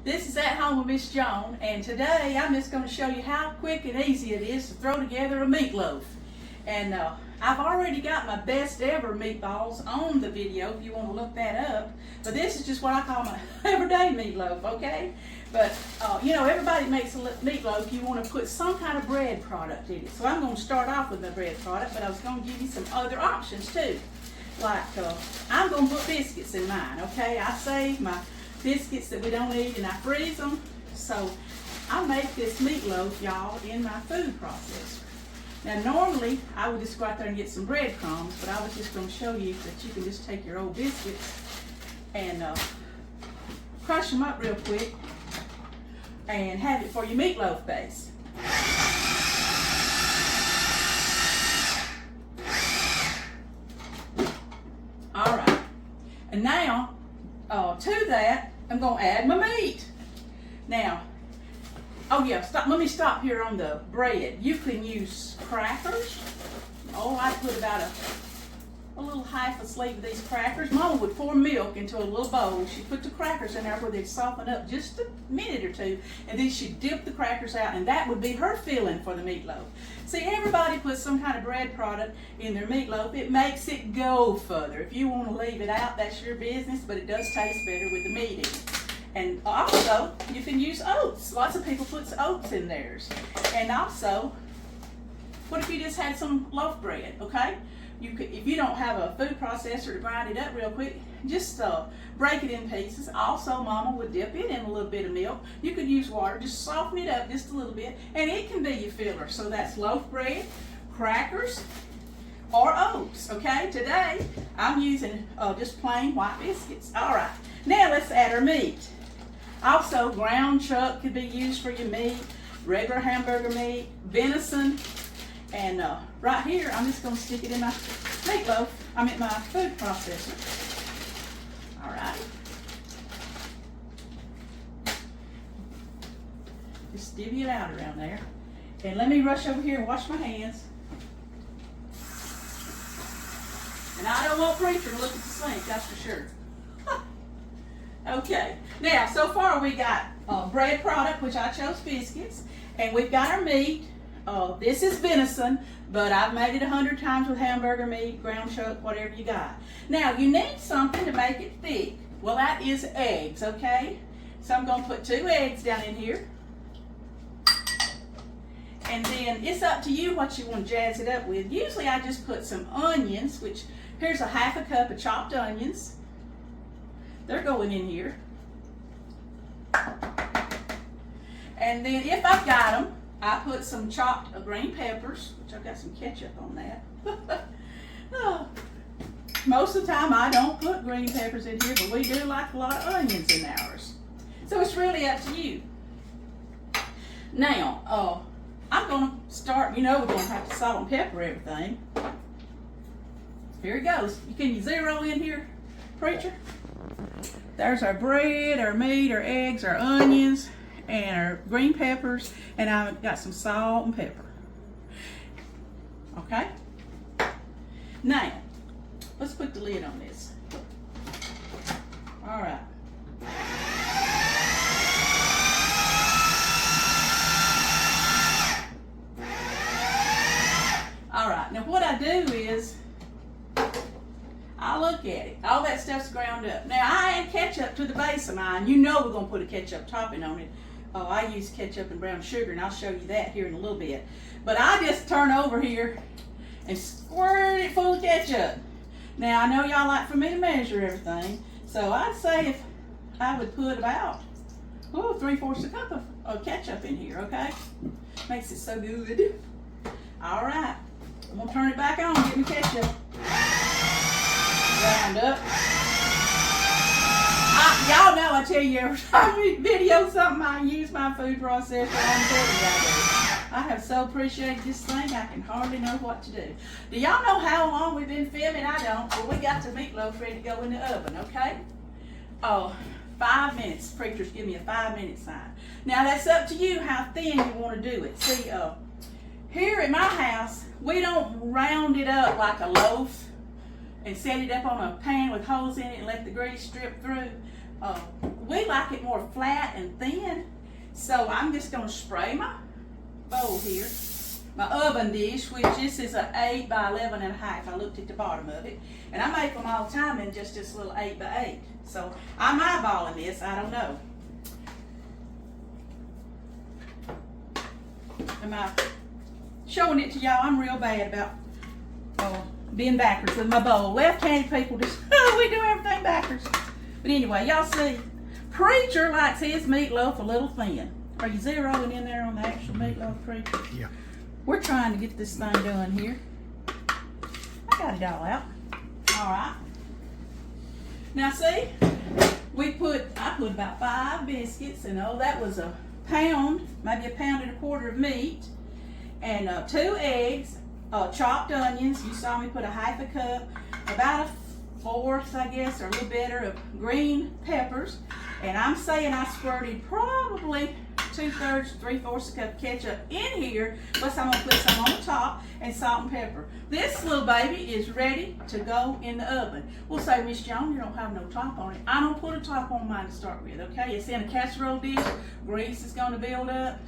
This is At Home with Miss Joan, and today I'm just going to show you how quick and easy it is to throw together a meatloaf. And I've already got my best ever meatballs on the video if you want to look that up. But this is just what I call my everyday meatloaf, okay? But you know, everybody makes a meatloaf. You want to put some kind of bread product in it. So I'm going to start off with the bread product, but I was going to give you some other options too. Like I'm going to put biscuits in mine, okay? I save my biscuits that we don't eat and I freeze them. So I make this meatloaf, y'all, in my food processor. Now normally I would just go out there and get some breadcrumbs, but I was just going to show you that you can just take your old biscuits and crush them up real quick and have it for your meatloaf base. Alright, and now to that I'm going to add my meat. Now, oh yeah, let me stop here on the bread. You can use crackers. Oh, I put about a little half a sleeve of these crackers. Mama would pour milk into a little bowl. She'd put the crackers in there where they'd soften up just a minute or two, and then she'd dip the crackers out, and that would be her filling for the meatloaf. See, everybody puts some kind of bread product in their meatloaf. It makes it go further. If you want to leave it out, that's your business, but it does taste better with the meat in it. And also, you can use oats. Lots of people put oats in theirs. And also, what if you just had some loaf bread, okay? You could, if you don't have a food processor to grind it up real quick, just break it in pieces. Also, Mama would dip it in a little bit of milk. You could use water, just soften it up just a little bit, and it can be your filler. So that's loaf bread, crackers, or oats, okay? Today, I'm using just plain white biscuits. All right, now let's add our meat. Also, ground chuck could be used for your meat, regular hamburger meat, venison, and right here, I'm just going to stick it in my meatloaf. I'm at my food processor. All right. Just divvy it out around there. And let me rush over here and wash my hands. And I don't want Preacher to look at the sink, that's for sure. Okay, now so far we got bread product, which I chose biscuits, and we've got our meat. This is venison, but I've made it 100 times with hamburger meat, ground chuck, whatever you got. Now you need something to make it thick. Well, that is eggs, okay? So I'm going to put 2 eggs down in here. And then it's up to you what you want to jazz it up with. Usually I just put some onions, which here's a half a cup of chopped onions. They're going in here. And then if I've got them, I put some chopped green peppers, which I've got some ketchup on that. Most of the time I don't put green peppers in here, but we do like a lot of onions in ours. So it's really up to you. Now, I'm going to start, you know we're going to have to salt and pepper everything. Here it goes. Can you zero in here, Preacher? There's our bread, our meat, our eggs, our onions, and our green peppers, and I've got some salt and pepper. Okay? Now, let's put the lid on this. All right. All right, now what I do is, I look at it. All that stuff's ground up. Now, I add ketchup to the base of mine. You know we're going to put a ketchup topping on it. I use ketchup and brown sugar, and I'll show you that here in a little bit. But I just turn over here and squirt it full of ketchup. Now, I know y'all like for me to measure everything, so I'd say if I would put about 3/4 a cup of ketchup in here, okay? Makes it so good. All right. I'm going to turn it back on and get me ketchup. Round up. Y'all know I tell you every time we video something, I use my food processor. I'm telling you I do. I have so appreciated this thing, I can hardly know what to do. Do y'all know how long we've been filming? I don't. Well, we got the meatloaf ready to go in the oven, okay? 5 minutes. Preachers give me a 5-minute sign. Now that's up to you how thin you want to do it. See, here at my house, we don't round it up like a loaf and set it up on a pan with holes in it and let the grease strip through. We like it more flat and thin. So I'm just gonna spray my bowl here, my oven dish, which this is an 8 by 11.5. I looked at the bottom of it, and I make them all the time in just this little 8 by 8. So I'm eyeballing this, I don't know. Am I showing it to y'all? I'm real bad about being backwards with my bowl. Left-handed people just, we do everything backwards. But anyway, y'all see, Preacher likes his meatloaf a little thin. Are you zeroing in there on the actual meatloaf, Preacher? Yeah. We're trying to get this thing done here. I got it all out. All right. Now see, I put about 5 biscuits, and that was a pound, maybe a pound and a quarter of meat, and 2 eggs, chopped onions. You saw me put a half a cup, about a 1/4, I guess, or a little better of green peppers. And I'm saying I squirted probably 2/3, 3/4 cup of ketchup in here, plus I'm gonna put some on the top, and salt and pepper. This little baby is ready to go in the oven. We'll say, Miss Joan, you don't have no top on it. I don't put a top on mine to start with, okay? It's in a casserole dish. Grease is gonna build up.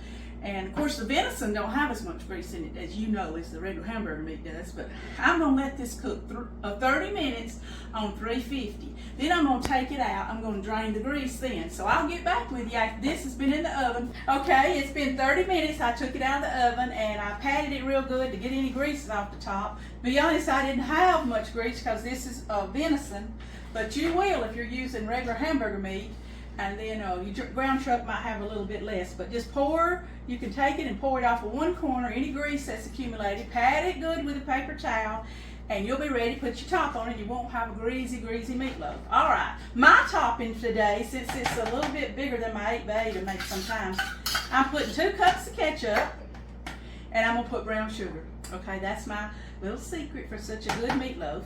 And of course the venison don't have as much grease in it as you know as the regular hamburger meat does, but I'm gonna let this cook 30 minutes on 350. Then I'm gonna take it out. I'm gonna drain the grease then. So I'll get back with you after this has been in the oven. Okay, it's been 30 minutes. I took it out of the oven and I patted it real good to get any greases off the top. To be honest, I didn't have much grease because this is venison, but you will if you're using regular hamburger meat. And then your ground truck might have a little bit less, but just you can take it and pour it off of one corner, any grease that's accumulated, pat it good with a paper towel, and you'll be ready to put your top on it. You won't have a greasy meatloaf. All right, my topping today, since it's a little bit bigger than my 8 by 8 I make sometimes, I'm putting 2 cups of ketchup, and I'm gonna put brown sugar. Okay, that's my little secret for such a good meatloaf.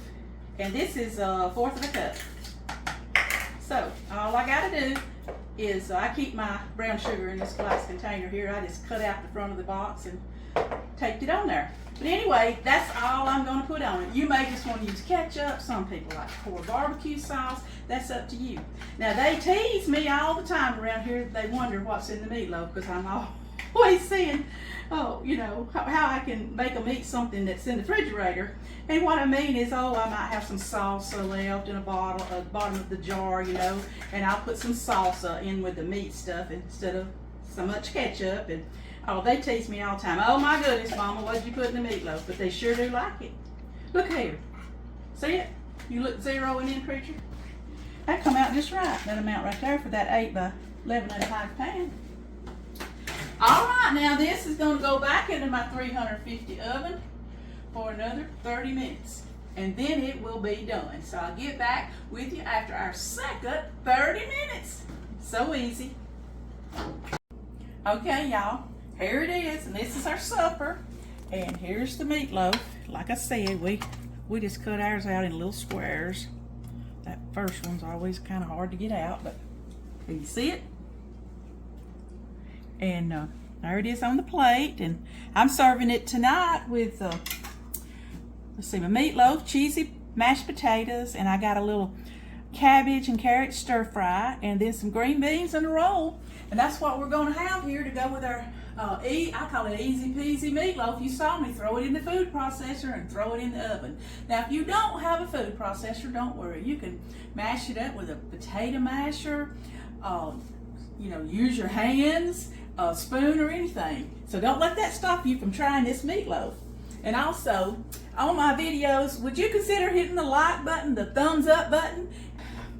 And this is 1/4 of a cup. So all I gotta do is I keep my brown sugar in this glass container here. I just cut out the front of the box and taped it on there. But anyway, that's all I'm gonna put on it. You may just want to use ketchup. Some people like to pour barbecue sauce. That's up to you. Now they tease me all the time around here. They wonder what's in the meatloaf because I'm always saying, how I can make them eat something that's in the refrigerator. And what I mean is, I might have some salsa left in a bottle at the bottom of the jar, and I'll put some salsa in with the meat stuff instead of so much ketchup. And they tease me all the time. Oh my goodness, Mama, what did you put in the meatloaf? But they sure do like it. Look here. See it? You look zeroing in, Preacher? That come out just right. That amount right there for that 8 by 11.5 pan. All right, now this is going to go back into my 350 oven for another 30 minutes, and then it will be done. So I'll get back with you after our second 30 minutes. So easy. Okay, y'all, here it is, and this is our supper, and here's the meatloaf. Like I said, we just cut ours out in little squares. That first one's always kind of hard to get out, but can you see it? And there it is on the plate, and I'm serving it tonight with let's see, my meatloaf, cheesy mashed potatoes, and I got a little cabbage and carrot stir fry, and then some green beans and a roll. And that's what we're going to have here to go with our I call it easy peasy meatloaf. You saw me throw it in the food processor and throw it in the oven. Now if you don't have a food processor, don't worry, you can mash it up with a potato masher, use your hands, a spoon or anything. So don't let that stop you from trying this meatloaf. And also, on my videos, would you consider hitting the like button, the thumbs up button?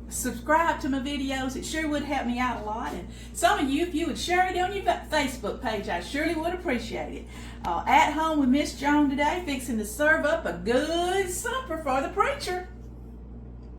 Subscribe to my videos. It sure would help me out a lot. And some of you, if you would share it on your Facebook page, I surely would appreciate it. At home with Miss Joan today, fixing to serve up a good supper for the preacher.